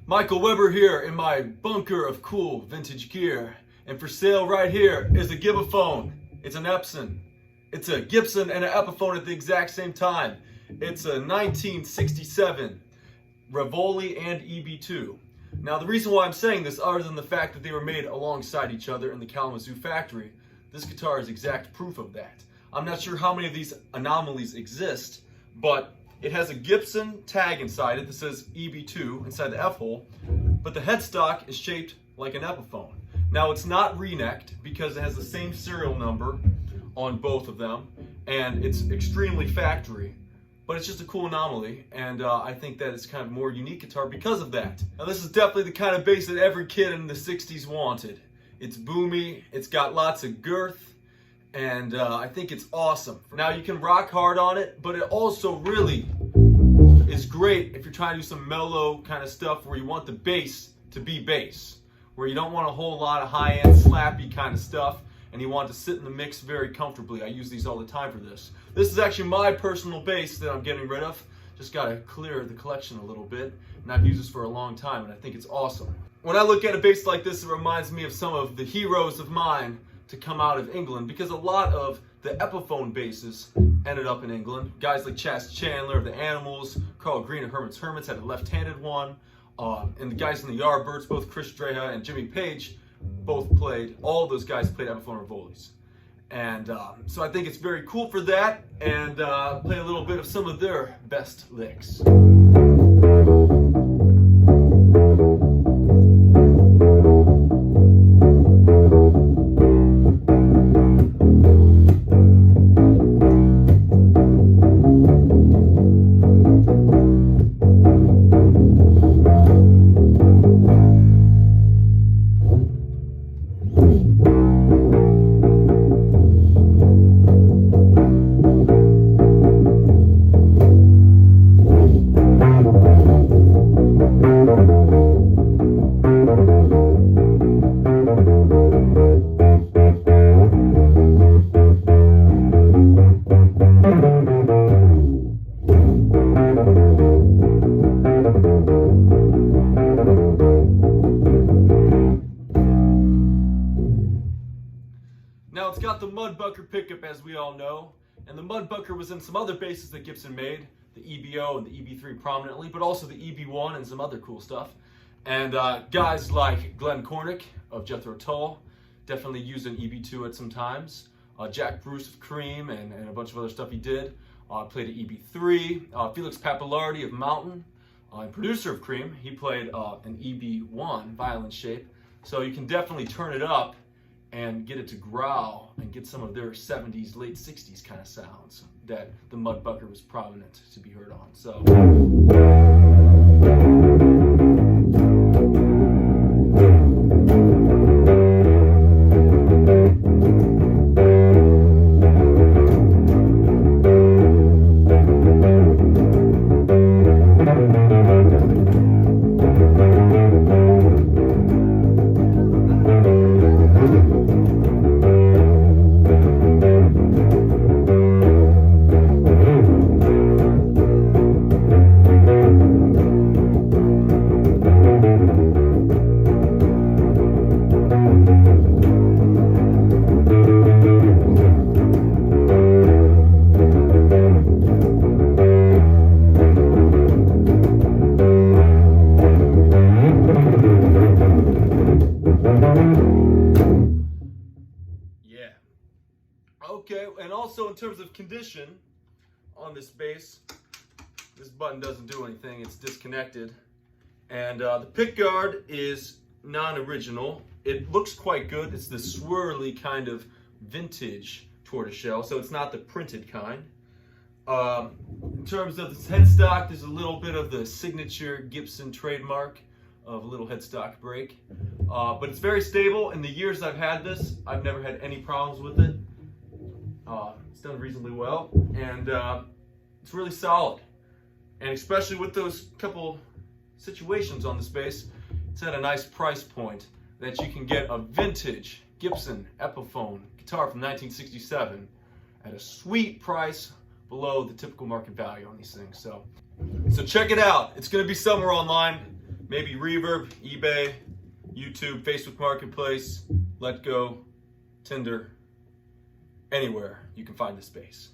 Michael Weber here in my bunker of cool vintage gear. And for sale right here is a Epiphone. It's an Epson. It's a Gibson and an Epiphone at the exact same time. It's a 1967 Rivoli and EB2. Now the reason why I'm saying this, other than the fact that they were made alongside each other in the Kalamazoo factory, this guitar is exact proof of that. I'm not sure how many of these anomalies exist, but it has a Gibson tag inside it that says EB2 inside the F-hole, but the headstock is shaped like an Epiphone. Now it's not re-necked because it has the same serial number on both of them, and it's extremely factory, but it's just a cool anomaly, and I think that it's kind of more unique guitar because of that. Now this is definitely the kind of bass that every kid in the 60s wanted. It's boomy, it's got lots of girth, and I think it's awesome. Now you can rock hard on it, but it also really is great if you're trying to do some mellow kind of stuff where you want the bass to be bass, where you don't want a whole lot of high-end slappy kind of stuff, and you want to sit in the mix very comfortably. I use these all the time for this. This is actually my personal bass that I'm getting rid of. Just got to clear the collection a little bit, and I've used this for a long time, and I think it's awesome. When I look at a bass like this, it reminds me of some of the heroes of mine to come out of England, because a lot of the Epiphone basses ended up in England. Guys like Chas Chandler of the Animals, Carl Green of Herman's Hermits had a left-handed one, and the guys in the Yardbirds, both Chris Dreja and Jimmy Page, both played, all those guys played Epiphone Rivolis. And so I think it's very cool for that, and play a little bit of some of their best licks. Now it's got the Mudbucker pickup, as we all know, and the Mudbucker was in some other basses that Gibson made, the EBO and the EB3 prominently, but also the EB1 and some other cool stuff. And guys like Glenn Cornick of Jethro Tull definitely used an EB2 at some times. Jack Bruce of Cream and a bunch of other stuff he did. Played an EB3. Felix Pappalardi of Mountain, and producer of Cream, he played an EB1 violin shape. So you can definitely turn it up and get it to growl and get some of their 70s, late 60s kind of sounds that the Mudbucker was prominent to be heard on. So. Okay, and also in terms of condition on this bass, this button doesn't do anything, it's disconnected. And the pickguard is non-original. It looks quite good. It's the swirly kind of vintage tortoiseshell, so it's not the printed kind. In terms of this headstock, there's a little bit of the signature Gibson trademark of a little headstock break. But it's very stable. In the years I've had this, I've never had any problems with it. It's done reasonably well, and it's really solid. And especially with those couple situations on this bass, it's at a nice price point that you can get a vintage Gibson Epiphone guitar from 1967 at a sweet price below the typical market value on these things. So check it out. It's going to be somewhere online. maybe Reverb, eBay, YouTube, Facebook Marketplace, Let Go, Tinder, anywhere you can find the space.